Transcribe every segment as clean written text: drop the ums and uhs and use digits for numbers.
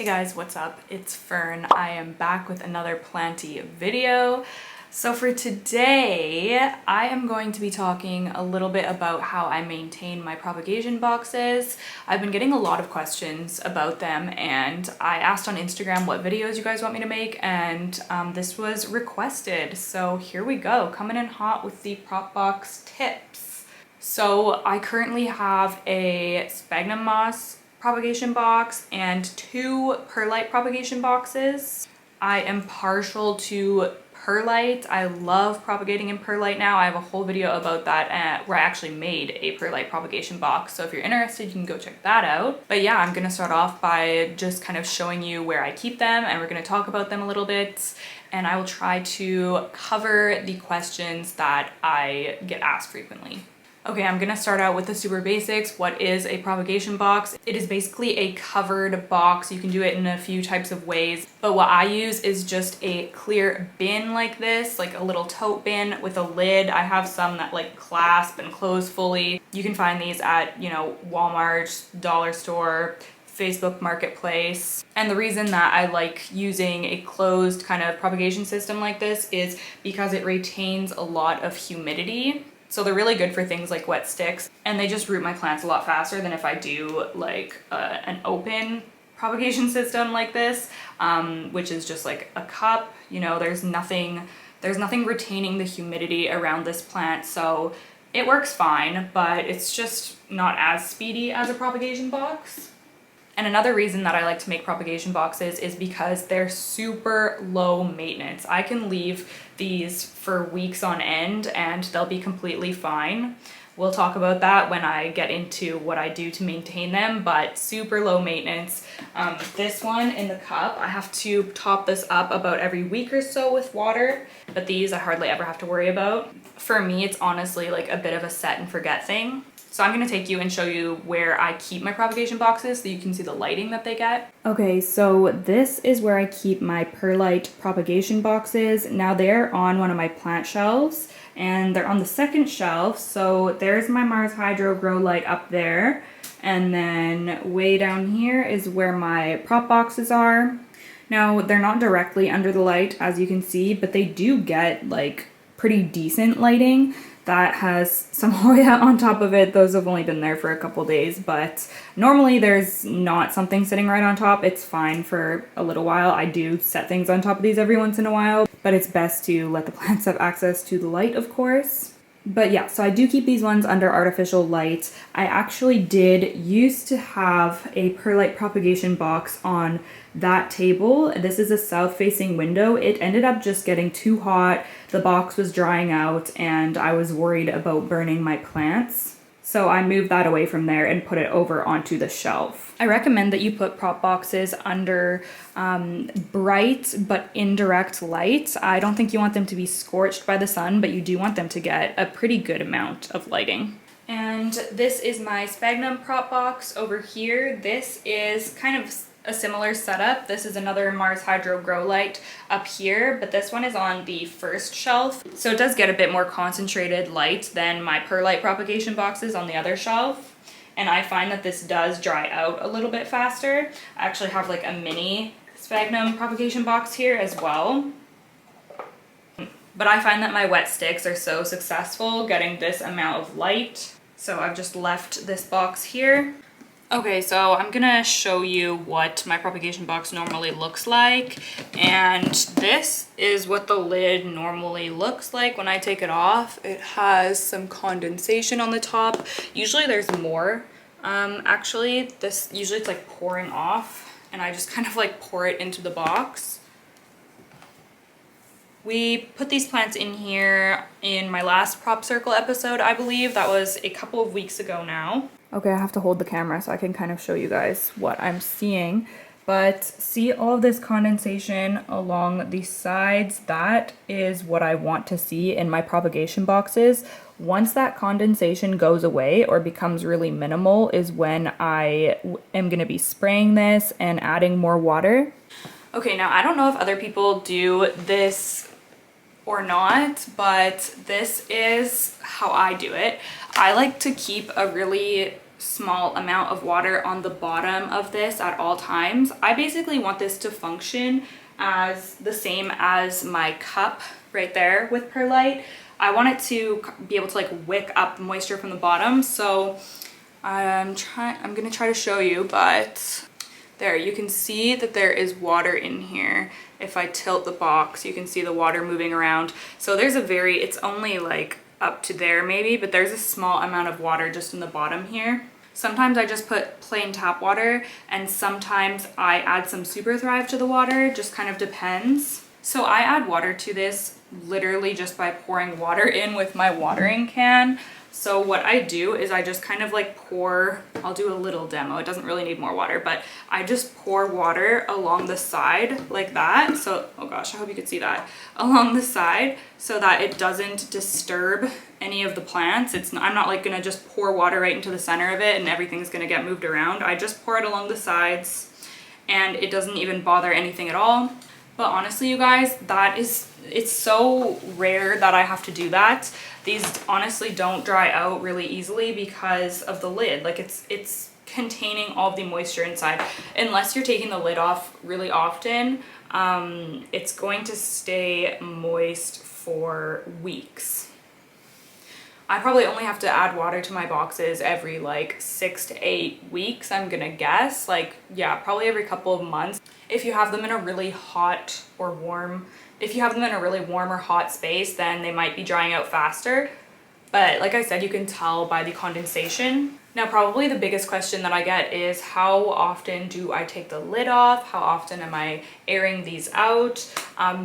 Hey guys, what's up? It's Fern. I am back with another Planty video. So for today, I am going to be talking a little bit about how I maintain my propagation boxes. I've been getting a lot of questions about them, and I asked on Instagram what videos you guys want me to make, and this was requested. So here we go, coming in hot with the prop box tips. So I currently have a sphagnum moss propagation box and 2 perlite propagation boxes. I am partial to perlite. I love propagating in perlite now. I have a whole video about that where I actually made a perlite propagation box. So if you're interested, you can go check that out. But yeah, I'm gonna start off by just kind of showing you where I keep them, and we're gonna talk about them a little bit. And I will try to cover the questions that I get asked frequently. Okay, I'm gonna start out with the super basics. What is a propagation box? It is basically a covered box. You can do it in a few types of ways, but what I use is just a clear bin like this, like a little tote bin with a lid. I have some that like clasp and close fully. You can find these at, Walmart, dollar store, Facebook Marketplace. And the reason that I like using a closed kind of propagation system like this is because it retains a lot of humidity. So they're really good for things like wet sticks, and they just root my plants a lot faster than if I do like an open propagation system like this, which is just like a cup. There's nothing retaining the humidity around this plant, so it works fine, but it's just not as speedy as a propagation box. And another reason that I like to make propagation boxes is because they're super low maintenance. I can leave these for weeks on end and they'll be completely fine. We'll talk about that when I get into what I do to maintain them, but super low maintenance. This one in the cup, I have to top this up about every week or so with water, but these I hardly ever have to worry about. For me, it's honestly like a bit of a set and forget thing. So I'm gonna take you and show you where I keep my propagation boxes so you can see the lighting that they get. Okay, so this is where I keep my perlite propagation boxes. Now they're on one of my plant shelves, and they're on the second shelf. So there's my Mars Hydro grow light up there. And then way down here is where my prop boxes are. Now they're not directly under the light, as you can see, but they do get like pretty decent lighting. That has some Hoya on top of it. Those have only been there for a couple days, but normally there's not something sitting right on top. It's fine for a little while. I do set things on top of these every once in a while, but it's best to let the plants have access to the light, of course. But yeah, so I do keep these ones under artificial light. I actually did used to have a perlite propagation box on that table. This is a south-facing window. It ended up just getting too hot. The box was drying out and I was worried about burning my plants. So I moved that away from there and put it over onto the shelf. I recommend that you put prop boxes under bright but indirect light. I don't think you want them to be scorched by the sun, but you do want them to get a pretty good amount of lighting. And this is my sphagnum prop box over here. This is kind of a similar setup. This is another Mars Hydro grow light up here, but this one is on the first shelf. So it does get a bit more concentrated light than my perlite propagation boxes on the other shelf. And I find that this does dry out a little bit faster. I actually have like a mini sphagnum propagation box here as well. But I find that my wet sticks are so successful getting this amount of light. So I've just left this box here. Okay, so I'm gonna show you what my propagation box normally looks like, and this is what the lid normally looks like when I take it off. It has some condensation on the top. Usually there's more, actually. Usually it's like pouring off, and I just kind of like pour it into the box. We put these plants in here in my last Prop Circle episode, I believe. That was a couple of weeks ago now. Okay, I have to hold the camera so I can kind of show you guys what I'm seeing. But see all of this condensation along the sides? That is what I want to see in my propagation boxes. Once that condensation goes away or becomes really minimal is when I am going to be spraying this and adding more water. Okay, now I don't know if other people do this or not, but this is how I do it. I like to keep a really small amount of water on the bottom of this at all times. I basically want this to function as the same as my cup right there with Perlite. I want it to be able to like wick up moisture from the bottom. So I'm gonna try to show you, but there, you can see that there is water in here. If I tilt the box, you can see the water moving around. So there's it's only like up to there maybe, but there's a small amount of water just in the bottom here. Sometimes I just put plain tap water, and sometimes I add some Super Thrive to the water, just kind of depends. So I add water to this literally just by pouring water in with my watering can. So what I do is I just kind of like pour, I'll do a little demo, it doesn't really need more water, but I just pour water along the side like that. So, oh gosh, I hope you could see that, along the side so that it doesn't disturb any of the plants. I'm not like gonna just pour water right into the center of it and everything's gonna get moved around. I just pour it along the sides and it doesn't even bother anything at all. But honestly, you guys, it's so rare that I have to do that. These honestly don't dry out really easily because of the lid. Like it's containing all of the moisture inside. Unless you're taking the lid off really often, it's going to stay moist for weeks. I probably only have to add water to my boxes every like 6 to 8 weeks, I'm gonna guess. Like, yeah, probably every couple of months. If you have them in a really hot or warm, if you have them in a really warm or hot space, then they might be drying out faster. But like I said, you can tell by the condensation. Now, probably the biggest question that I get is how often do I take the lid off? How often am I airing these out?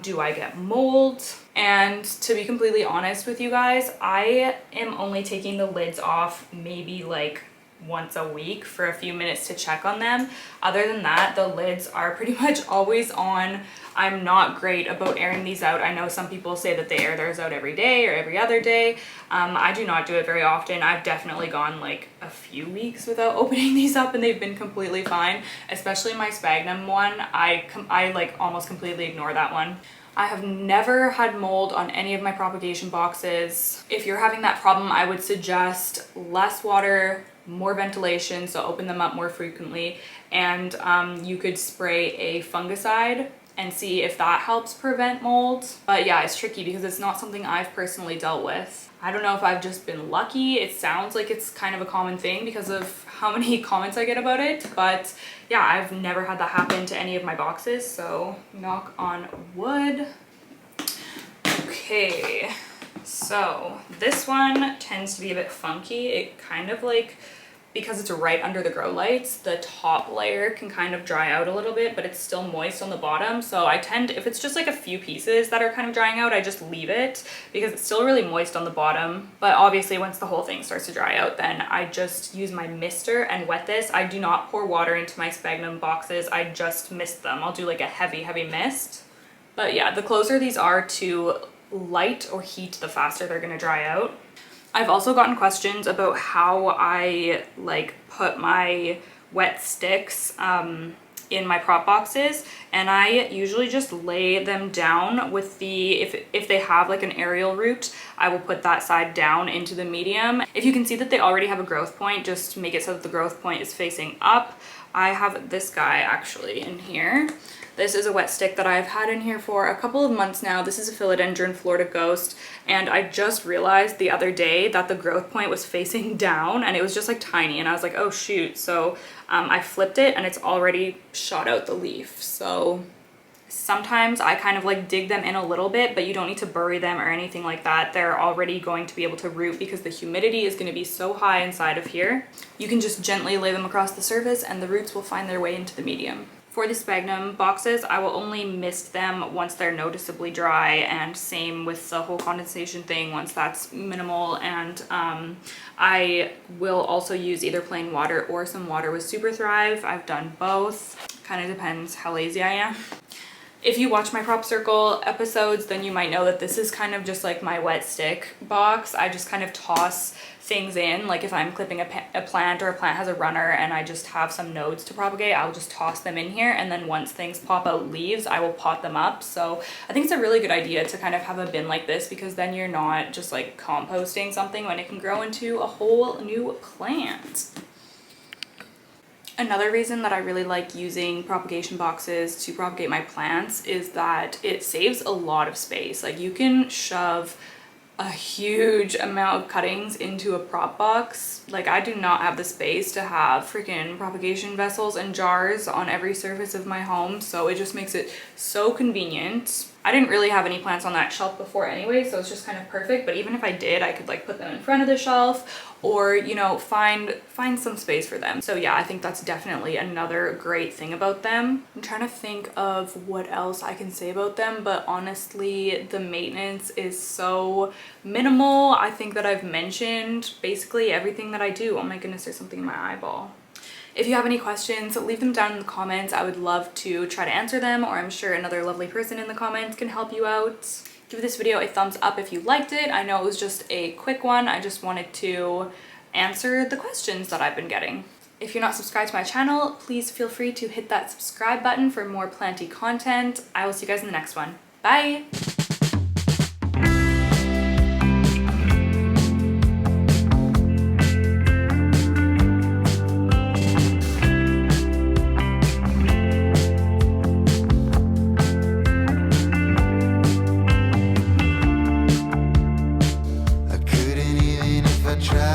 Do I get mold? And to be completely honest with you guys, I am only taking the lids off maybe like once a week for a few minutes to check on them. Other than that, the lids are pretty much always on. I'm not great about airing these out. I know some people say that they air theirs out every day or every other day. I do not do it very often. I've definitely gone like a few weeks without opening these up and they've been completely fine. Especially my Sphagnum one, I like almost completely ignore that one. I have never had mold on any of my propagation boxes. If you're having that problem, I would suggest less water, more ventilation, so open them up more frequently, and you could spray a fungicide and see if that helps prevent mold. But yeah, it's tricky because it's not something I've personally dealt with. I don't know if I've just been lucky. It sounds like it's kind of a common thing because of how many comments I get about it, but yeah, I've never had that happen to any of my boxes, so knock on wood. Okay, so this one tends to be a bit funky. It kind of like, because it's right under the grow lights, the top layer can kind of dry out a little bit, but it's still moist on the bottom. So I tend, if it's just like a few pieces that are kind of drying out, I just leave it because it's still really moist on the bottom. But obviously once the whole thing starts to dry out, then I just use my mister and wet this. I do not pour water into my Sphagnum boxes. I just mist them. I'll do like a heavy mist. But yeah, the closer these are to light or heat, the faster they're gonna dry out. I've also gotten questions about how I like put my wet sticks in my prop boxes, and I usually just lay them down with the, if they have like an aerial root, I will put that side down into the medium. If you can see that they already have a growth point, just make it so that the growth point is facing up. I have this guy actually in here. This is a wet stick that I've had in here for a couple of months now. This is a Philodendron Florida Ghost, and I just realized the other day that the growth point was facing down and it was just like tiny, and I was like, oh shoot. So I flipped it and it's already shot out the leaf. So sometimes I kind of like dig them in a little bit, but you don't need to bury them or anything like that. They're already going to be able to root because the humidity is going to be so high inside of here. You can just gently lay them across the surface and the roots will find their way into the medium. For the Sphagnum boxes, I will only mist them once they're noticeably dry, and same with the whole condensation thing once that's minimal. And I will also use either plain water or some water with Super Thrive. I've done both. Kind of depends how lazy I am. If you watch my Prop Circle episodes, then you might know that this is kind of just like my wet stick box. I just kind of toss things in, like if I'm clipping a plant or a plant has a runner and I just have some nodes to propagate, I'll just toss them in here, and then once things pop out leaves, I will pot them up. So I think it's a really good idea to kind of have a bin like this, because then you're not just like composting something when it can grow into a whole new plant. Another reason that I really like using propagation boxes to propagate my plants is that it saves a lot of space. Like you can shove a huge amount of cuttings into a prop box. Like I do not have the space to have freaking propagation vessels and jars on every surface of my home, so it just makes it so convenient. I didn't really have any plants on that shelf before anyway, so it's just kind of perfect, but even if I did, I could like put them in front of the shelf or, you know, find some space for them. So yeah, I think that's definitely another great thing about them. I'm trying to think of what else I can say about them, but honestly, the maintenance is so minimal. I think that I've mentioned basically everything that I do. Oh my goodness, there's something in my eyeball. If you have any questions, leave them down in the comments. I would love to try to answer them, or I'm sure another lovely person in the comments can help you out. Give this video a thumbs up if you liked it. I know it was just a quick one. I just wanted to answer the questions that I've been getting. If you're not subscribed to my channel, please feel free to hit that subscribe button for more planty content. I will see you guys in the next one. Bye! Try